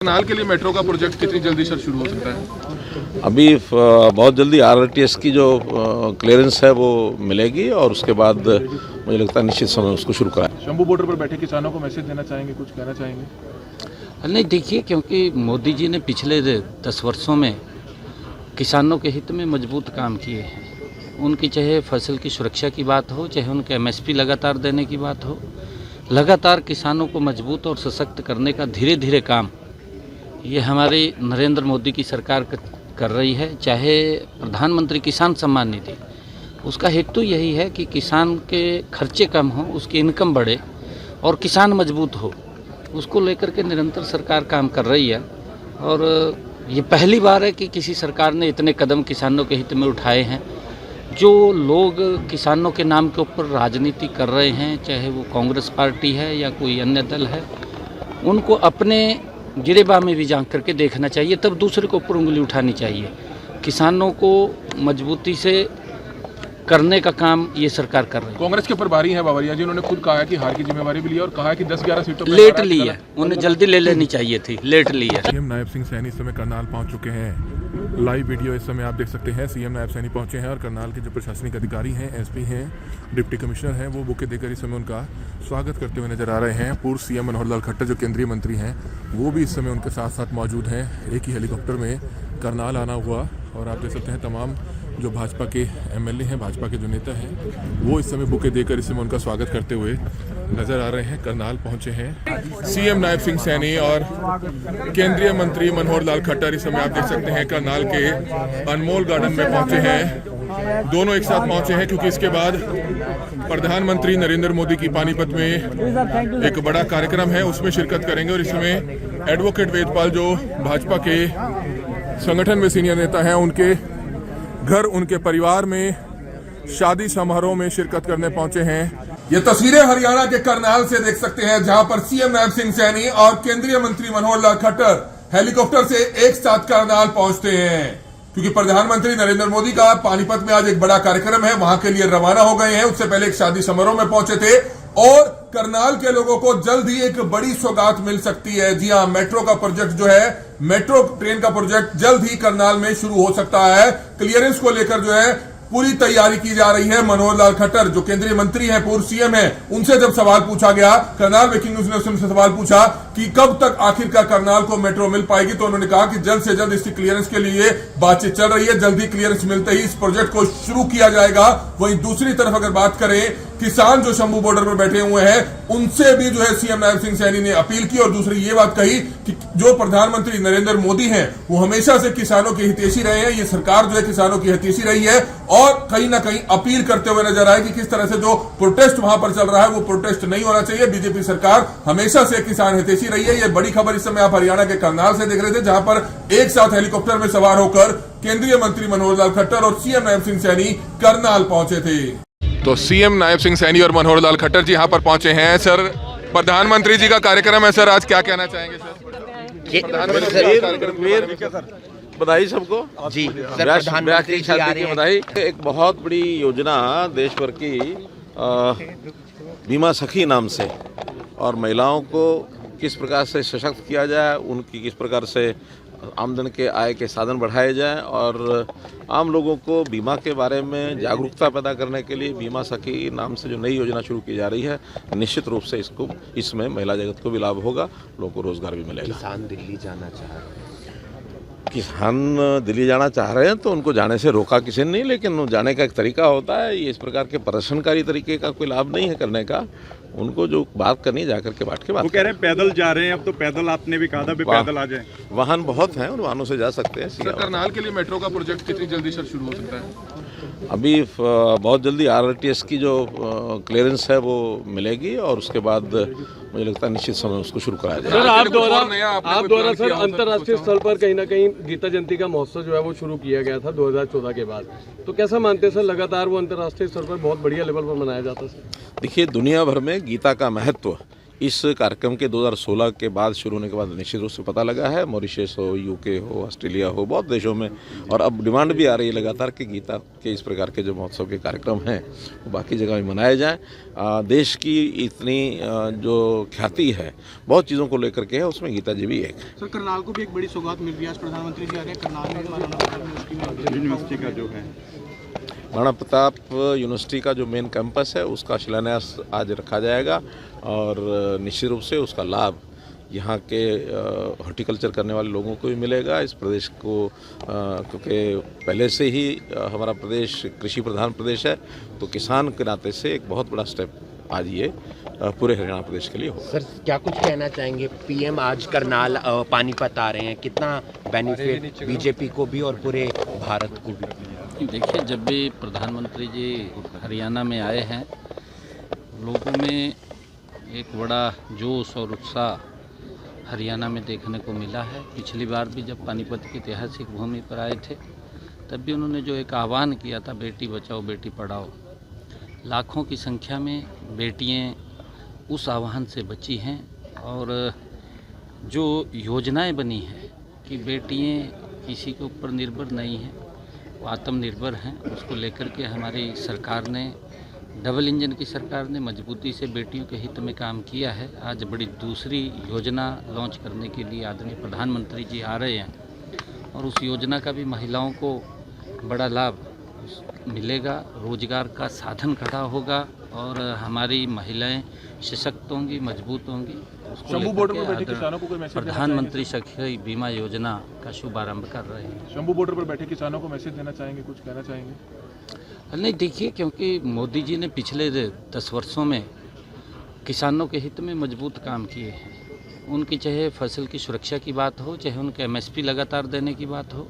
करनाल के लिए मेट्रो का प्रोजेक्ट कितनी जल्दी सर शुरू हो सकता है? अभी बहुत जल्दी आरटीएस की जो क्लियरेंस है वो मिलेगी और उसके बाद मुझे लगता है निश्चित समय उसको शुरू कराएं। शंभू बॉर्डर पर बैठे किसानों को मैसेज देना चाहेंगे, कुछ कहना चाहेंगे? नहीं, देखिए, क्योंकि मोदी जी ने पिछले 10 वर्षों में किसानों के हित में मजबूत काम किए हैं। उनकी चाहे फसल की सुरक्षा की बात हो, चाहे उनके एमएसपी लगातार देने की बात हो, लगातार किसानों को मजबूत और सशक्त करने का धीरे धीरे काम ये हमारी नरेंद्र मोदी की सरकार कर रही है। चाहे प्रधानमंत्री किसान सम्मान निधि, उसका हेतु यही है कि किसान के खर्चे कम हो, उसकी इनकम बढ़े और किसान मजबूत हो। उसको लेकर के निरंतर सरकार काम कर रही है और ये पहली बार है कि किसी सरकार ने इतने कदम किसानों के हित में उठाए हैं। जो लोग किसानों के नाम के ऊपर राजनीति कर रहे हैं, चाहे वो कांग्रेस पार्टी है या कोई अन्य दल है, उनको अपने गिरेबान में भी झांक करके देखना चाहिए, तब दूसरे को ऊपर उंगली उठानी चाहिए। किसानों को मजबूती से करने का काम ये सरकार कर रही है। कांग्रेस के प्रभारी हैं बावरिया जी, उन्होंने खुद कहा है कि हार की जिम्मेवारी भी ली और कहा है कि 10-11 सीटों पर लेट ली है, उन्हें जल्दी ले लेनी चाहिए थी, लेट ली है। सीएम नायब सिंह सैनी इस समय करनाल पहुंच चुके हैं। लाइव वीडियो इस समय आप देख सकते हैं। सीएम नायब सैनी पहुंचे हैं और करनाल के जो प्रशासनिक अधिकारी हैं, एसपी हैं, डिप्टी कमिश्नर हैं, वो बुके देकर इस समय उनका स्वागत करते हुए नजर आ रहे हैं। पूर्व सीएम मनोहर लाल खट्टर जो केंद्रीय मंत्री हैं, वो भी इस समय उनके साथ साथ मौजूद हैं। एक ही हेलीकॉप्टर में करनाल आना हुआ और आप देख सकते हैं तमाम जो भाजपा के एमएलए हैं, भाजपा के जो नेता हैं, वो इस समय बुके देकर इस समय उनका स्वागत करते हुए नजर आ रहे हैं। करनाल पहुंचे हैं सीएम नायब सिंह सैनी और केंद्रीय मंत्री मनोहर लाल खट्टर। इस समय आप देख सकते हैं करनाल के अनमोल गार्डन में पहुंचे हैं। दोनों एक साथ पहुंचे हैं क्योंकि इसके बाद प्रधानमंत्री नरेंद्र मोदी की पानीपत में एक बड़ा कार्यक्रम है, उसमें शिरकत करेंगे। और इस समय एडवोकेट वेदपाल जो भाजपा के संगठन में सीनियर नेता हैं, उनके घर, उनके परिवार में शादी समारोह में शिरकत करने पहुंचे हैं। ये तस्वीरें हरियाणा के करनाल से देख सकते हैं, जहां पर सीएम नायब सिंह सैनी और केंद्रीय मंत्री मनोहर लाल खट्टर हेलीकॉप्टर से एक साथ करनाल पहुंचते हैं क्योंकि प्रधानमंत्री नरेंद्र मोदी का पानीपत में आज एक बड़ा कार्यक्रम है, वहां के लिए रवाना हो गए हैं। उससे पहले एक शादी समारोह में पहुंचे थे और करनाल के लोगों को जल्द ही एक बड़ी सौगात मिल सकती है। जी हां, मेट्रो का प्रोजेक्ट जो है, मेट्रो ट्रेन का प्रोजेक्ट जल्द ही करनाल में शुरू हो सकता है। क्लियरेंस को लेकर जो है पूरी तैयारी की जा रही है। मनोहर लाल खट्टर जो केंद्रीय मंत्री हैं, पूर्व सीएम हैं, उनसे जब सवाल पूछा गया, करनाल ब्रेकिंग न्यूज ने उनसे सवाल पूछा कि कब तक आखिरकार करनाल को मेट्रो मिल पाएगी, तो उन्होंने कहा कि जल्द से जल्द इसकी क्लियरेंस के लिए बातचीत चल रही है। जल्दी क्लियरेंस मिलते ही इस प्रोजेक्ट को शुरू किया जाएगा। वहीं दूसरी तरफ अगर बात करें, किसान जो शंभू बॉर्डर पर बैठे हुए हैं, उनसे भी जो है सीएम नायब सिंह सैनी ने अपील की और दूसरी ये बात कही कि जो प्रधानमंत्री नरेंद्र मोदी हैं, वो हमेशा से किसानों के हितैषी रहे हैं। ये सरकार जो है किसानों की हितैषी रही है और कहीं ना कहीं अपील करते हुए नजर आए कि किस तरह से जो प्रोटेस्ट वहां पर चल रहा है वो प्रोटेस्ट नहीं होना चाहिए। बीजेपी सरकार हमेशा से किसान हितैषी रही है। ये बड़ी खबर इस समय आप हरियाणा के करनाल से देख रहे थे, जहां पर एक साथ हेलीकॉप्टर में सवार होकर केंद्रीय मंत्री मनोहर लाल खट्टर और सीएम नायब सिंह सैनी करनाल पहुंचे थे। तो सीएम नायब सिंह सैनी और मनोहर लाल खट्टर जी यहां पर पहुंचे हैं। सर, प्रधानमंत्री जी का कार्यक्रम है, सर आज क्या कहना चाहेंगे सर? बधाई सबको जी सर, प्रधानमंत्री की शादी की बधाई। एक बहुत बड़ी योजना देश भर की बीमा सखी नाम से, और महिलाओं को किस प्रकार से सशक्त किया जाए, उनकी किस प्रकार से आमदन के आय के साधन बढ़ाए जाएं और आम लोगों को बीमा के बारे में जागरूकता पैदा करने के लिए बीमा सखी नाम से जो नई योजना शुरू की जा रही है, निश्चित रूप से इसमें महिला जगत को भी लाभ होगा, लोगों को रोजगार भी मिलेगा। किसान दिल्ली जाना चाह रहे हैं, किसान दिल्ली जाना चाह रहे हैं तो उनको जाने से रोका किसी ने नहीं, लेकिन जाने का एक तरीका होता है। ये इस प्रकार के प्रदर्शनकारी तरीके का कोई लाभ नहीं है करने का। उनको जो बात करनी है जाकर के बैठ के बात। वो कह रहे हैं पैदल जा रहे हैं, अब तो पैदल आपने भी कहा था पैदल आ जाए। वाहन बहुत हैं, उन वाहनों से जा सकते हैं। सर, करनाल के लिए मेट्रो का प्रोजेक्ट कितनी जल्दी सर शुरू हो सकता है? अभी बहुत जल्दी आरटीएस की जो क्लियरेंस है वो मिलेगी और उसके बाद मुझे लगता है निश्चित समय उसको शुरू कराया जाएगा। सर, आप द्वारा सर अंतर्राष्ट्रीय स्तर पर कहीं ना कहीं गीता जयंती का महोत्सव जो है वो शुरू किया गया था 2014 के बाद, तो कैसा मानते हैं सर, लगातार वो अंतर्राष्ट्रीय स्तर पर बहुत बढ़िया लेवल पर मनाया जाता है? देखिए, दुनिया भर में गीता का महत्व इस कार्यक्रम के 2016 के बाद शुरू होने के बाद निश्चित रूप से पता लगा है, मॉरिशस हो, यूके हो, ऑस्ट्रेलिया हो, बहुत देशों में, और अब डिमांड भी आ रही है लगातार कि गीता के इस प्रकार के जो महोत्सव के कार्यक्रम हैं वो बाकी जगह भी मनाए जाएँ। देश की इतनी जो ख्याति है बहुत चीज़ों को लेकर के है, उसमें गीता जी भी एक है। सर, करनाल को भी एक बड़ी सौगात मिल रही है, आज प्रधानमंत्री जी आ रहे हैं करनाल में, यूनिवर्सिटी का जो है महाराणा प्रताप यूनिवर्सिटी का जो मेन कैंपस है उसका शिलान्यास आज रखा जाएगा, और निश्चित रूप से उसका लाभ यहाँ के हॉर्टिकल्चर करने वाले लोगों को भी मिलेगा। इस प्रदेश को क्योंकि पहले से ही हमारा प्रदेश कृषि प्रधान प्रदेश है, तो किसान के नाते से एक बहुत बड़ा स्टेप आज ये पूरे हरियाणा प्रदेश के लिए हो। सर क्या कुछ कहना चाहेंगे? पीएम आज करनाल पानीपत आ रहे हैं, कितना बेनिफिट बीजेपी को भी और पूरे भारत को भी? देखिए, जब भी प्रधानमंत्री जी हरियाणा में आए हैं, लोगों में एक बड़ा जोश और उत्साह हरियाणा में देखने को मिला है। पिछली बार भी जब पानीपत की ऐतिहासिक भूमि पर आए थे, तब भी उन्होंने जो एक आह्वान किया था, बेटी बचाओ बेटी पढ़ाओ, लाखों की संख्या में बेटियां उस आह्वान से बची हैं। और जो योजनाएं बनी हैं कि बेटियां किसी के ऊपर निर्भर नहीं हैं, वो आत्मनिर्भर हैं, उसको लेकर के हमारी सरकार ने, डबल इंजन की सरकार ने मजबूती से बेटियों के हित में काम किया है। आज बड़ी दूसरी योजना लॉन्च करने के लिए आदरणीय प्रधानमंत्री जी आ रहे हैं, और उस योजना का भी महिलाओं को बड़ा लाभ मिलेगा, रोजगार का साधन खड़ा होगा, और हमारी महिलाएं सशक्त होंगी, मजबूत होंगी। शंभू बॉर्डर पर बैठे किसानों को कोई मैसेज देना प्रधानमंत्री सखी बीमा योजना का शुभारंभ कर रहे हैं। चाहेंगे? शंभू बॉर्डर पर बैठे किसानों को मैसेज देना चाहेंगे, कुछ कहना चाहेंगे? नहीं, देखिए, क्योंकि मोदी जी ने पिछले 10 वर्षों में किसानों के हित में मजबूत काम किए हैं। उनकी चाहे फसल की सुरक्षा की बात हो, चाहे उनके MSP लगातार देने की बात हो,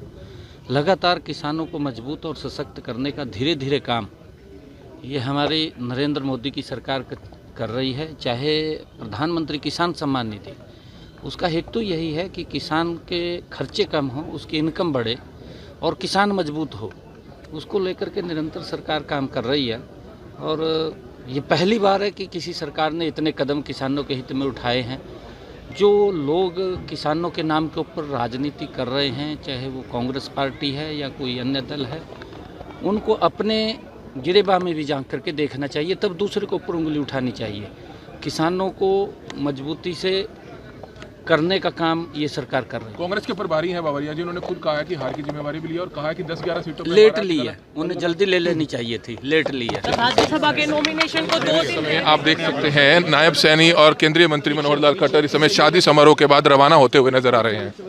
लगातार किसानों को मजबूत और सशक्त करने का धीरे धीरे काम ये हमारी नरेंद्र मोदी की सरकार कर रही है। चाहे प्रधानमंत्री किसान सम्मान निधि, उसका हेतु यही है कि किसान के खर्चे कम हो, उसकी इनकम बढ़े और किसान मजबूत हो। उसको लेकर के निरंतर सरकार काम कर रही है, और ये पहली बार है कि किसी सरकार ने इतने कदम किसानों के हित में उठाए हैं। जो लोग किसानों के नाम के ऊपर राजनीति कर रहे हैं, चाहे वो कांग्रेस पार्टी है या कोई अन्य दल है, उनको अपने गिरेबां में भी झांक करके देखना चाहिए, तब दूसरे को ऊपर उंगली उठानी चाहिए। किसानों को मजबूती से करने का काम ये सरकार कर रही है। कांग्रेस के प्रभारी हैं बावरिया जी, उन्होंने खुद कहा है कि हार की जिम्मेवारी भी ली है, और कहा है कि 10-11 सीटों पर लेट ली है, उन्हें जल्दी ले लेनी चाहिए थी, लेट ली है। राज्यसभा के नॉमिनेशन को 2 दिन आप देख सकते हैं नायब सैनी और केंद्रीय मंत्री मनोहर लाल खट्टर इस समय शादी समारोह के बाद रवाना होते हुए नजर आ रहे हैं।